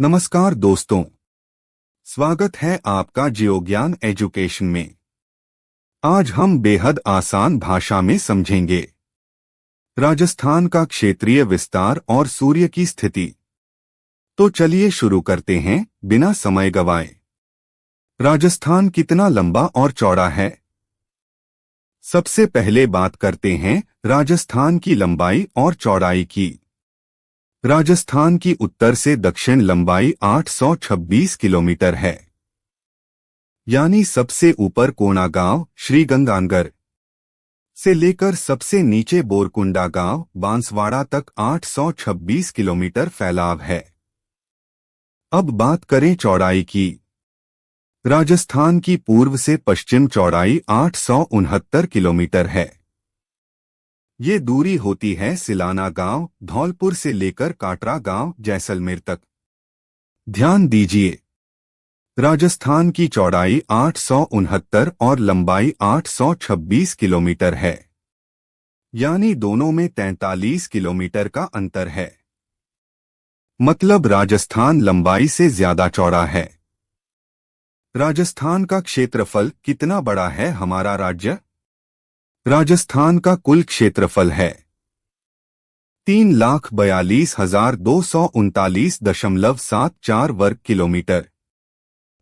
नमस्कार दोस्तों, स्वागत है आपका जियोज्ञान एजुकेशन में। आज हम बेहद आसान भाषा में समझेंगे राजस्थान का क्षेत्रीय विस्तार और सूर्य की स्थिति। तो चलिए शुरू करते हैं बिना समय गवाए। राजस्थान कितना लंबा और चौड़ा है? सबसे पहले बात करते हैं राजस्थान की लंबाई और चौड़ाई की। राजस्थान की उत्तर से दक्षिण लंबाई 826 किलोमीटर है। यानी सबसे ऊपर कोणागांव श्रीगंगानगर से लेकर सबसे नीचे बोरकुंडा गांव बांसवाड़ा तक 826 किलोमीटर फैलाव है। अब बात करें चौड़ाई की। राजस्थान की पूर्व से पश्चिम चौड़ाई 869 किलोमीटर है। ये दूरी होती है सिलाना गांव धौलपुर से लेकर काटरा गांव जैसलमेर तक। ध्यान दीजिए, राजस्थान की चौड़ाई 869 और लंबाई 826 किलोमीटर है। यानी दोनों में 43 किलोमीटर का अंतर है। मतलब राजस्थान लंबाई से ज्यादा चौड़ा है। राजस्थान का क्षेत्रफल कितना बड़ा है? हमारा राज्य राजस्थान का कुल क्षेत्रफल है 3,42,239.74 वर्ग किलोमीटर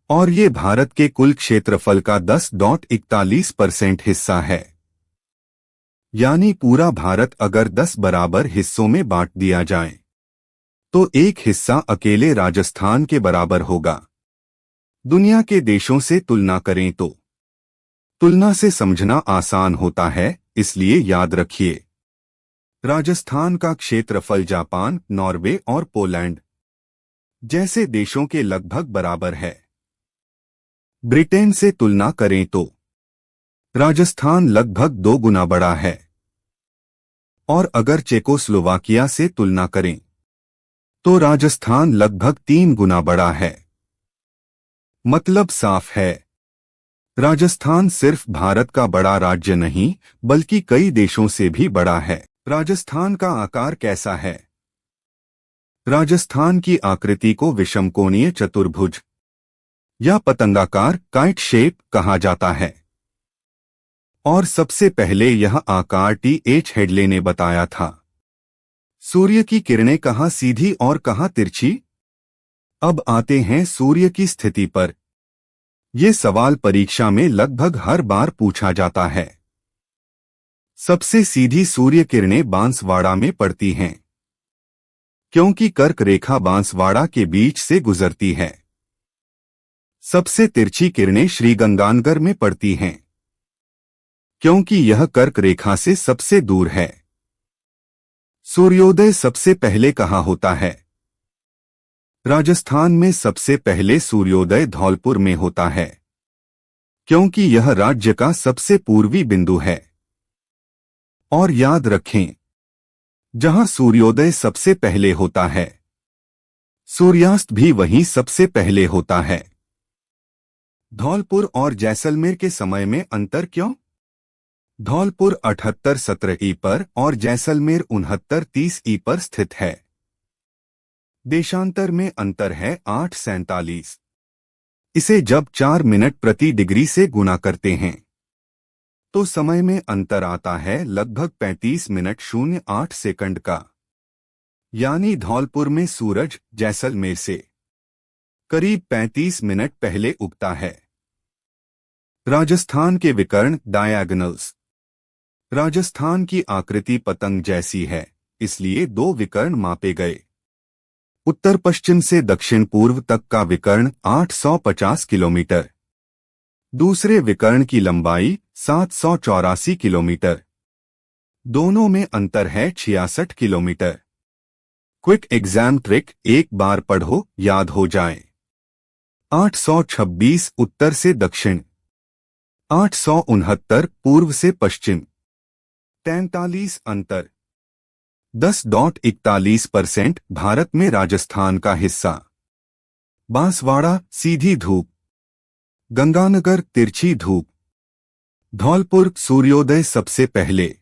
और ये भारत के कुल क्षेत्रफल का 10.41% हिस्सा है। यानी पूरा भारत अगर 10 बराबर हिस्सों में बांट दिया जाए तो एक हिस्सा अकेले राजस्थान के बराबर होगा। दुनिया के देशों से तुलना करें तो तुलना से समझना आसान होता है, इसलिए याद रखिए राजस्थान का क्षेत्रफल जापान, नॉर्वे और पोलैंड जैसे देशों के लगभग बराबर है। ब्रिटेन से तुलना करें तो राजस्थान लगभग 2 गुना बड़ा है। और अगर चेकोस्लोवाकिया से तुलना करें तो राजस्थान लगभग 3 गुना बड़ा है। मतलब साफ है, राजस्थान सिर्फ भारत का बड़ा राज्य नहीं बल्कि कई देशों से भी बड़ा है। राजस्थान का आकार कैसा है? राजस्थान की आकृति को विषमकोणीय चतुर्भुज या पतंगाकार काइट शेप कहा जाता है। और सबसे पहले यह आकार टी.एच. हेडले ने बताया था। सूर्य की किरणें कहाँ सीधी और कहाँ तिरछी? अब आते हैं सूर्य की स्थिति पर। ये सवाल परीक्षा में लगभग हर बार पूछा जाता है। सबसे सीधी सूर्य किरणें बांसवाड़ा में पड़ती हैं, क्योंकि कर्क रेखा बांसवाड़ा के बीच से गुजरती है। सबसे तिरछी किरणें श्रीगंगानगर में पड़ती हैं, क्योंकि यह कर्क रेखा से सबसे दूर है। सूर्योदय सबसे पहले कहाँ होता है? राजस्थान में सबसे पहले सूर्योदय धौलपुर में होता है, क्योंकि यह राज्य का सबसे पूर्वी बिंदु है। और याद रखें, जहां सूर्योदय सबसे पहले होता है, सूर्यास्त भी वहीं सबसे पहले होता है। धौलपुर और जैसलमेर के समय में अंतर क्यों? धौलपुर 78-17 ई पर और जैसलमेर 69-30 ई पर स्थित है। देशांतर में अंतर है 8:47। इसे जब 4 मिनट प्रति डिग्री से गुणा करते हैं तो समय में अंतर आता है लगभग 35 मिनट 08 सेकंड का। यानी धौलपुर में सूरज जैसलमेर से करीब 35 मिनट पहले उगता है। राजस्थान के विकर्ण डायगोनल्स। राजस्थान की आकृति पतंग जैसी है, इसलिए 2 विकर्ण मापे गए। उत्तर पश्चिम से दक्षिण पूर्व तक का विकर्ण 850 किलोमीटर। दूसरे विकर्ण की लंबाई 784 किलोमीटर। दोनों में अंतर है 66 किलोमीटर। क्विक एग्जाम ट्रिक एक बार पढ़ो, याद हो जाए। 826 उत्तर से दक्षिण, 869 पूर्व से पश्चिम, 43 अंतर, 10.41% भारत में राजस्थान का हिस्सा। बांसवाड़ा सीधी धूप, गंगानगर तिरछी धूप, धौलपुर सूर्योदय सबसे पहले,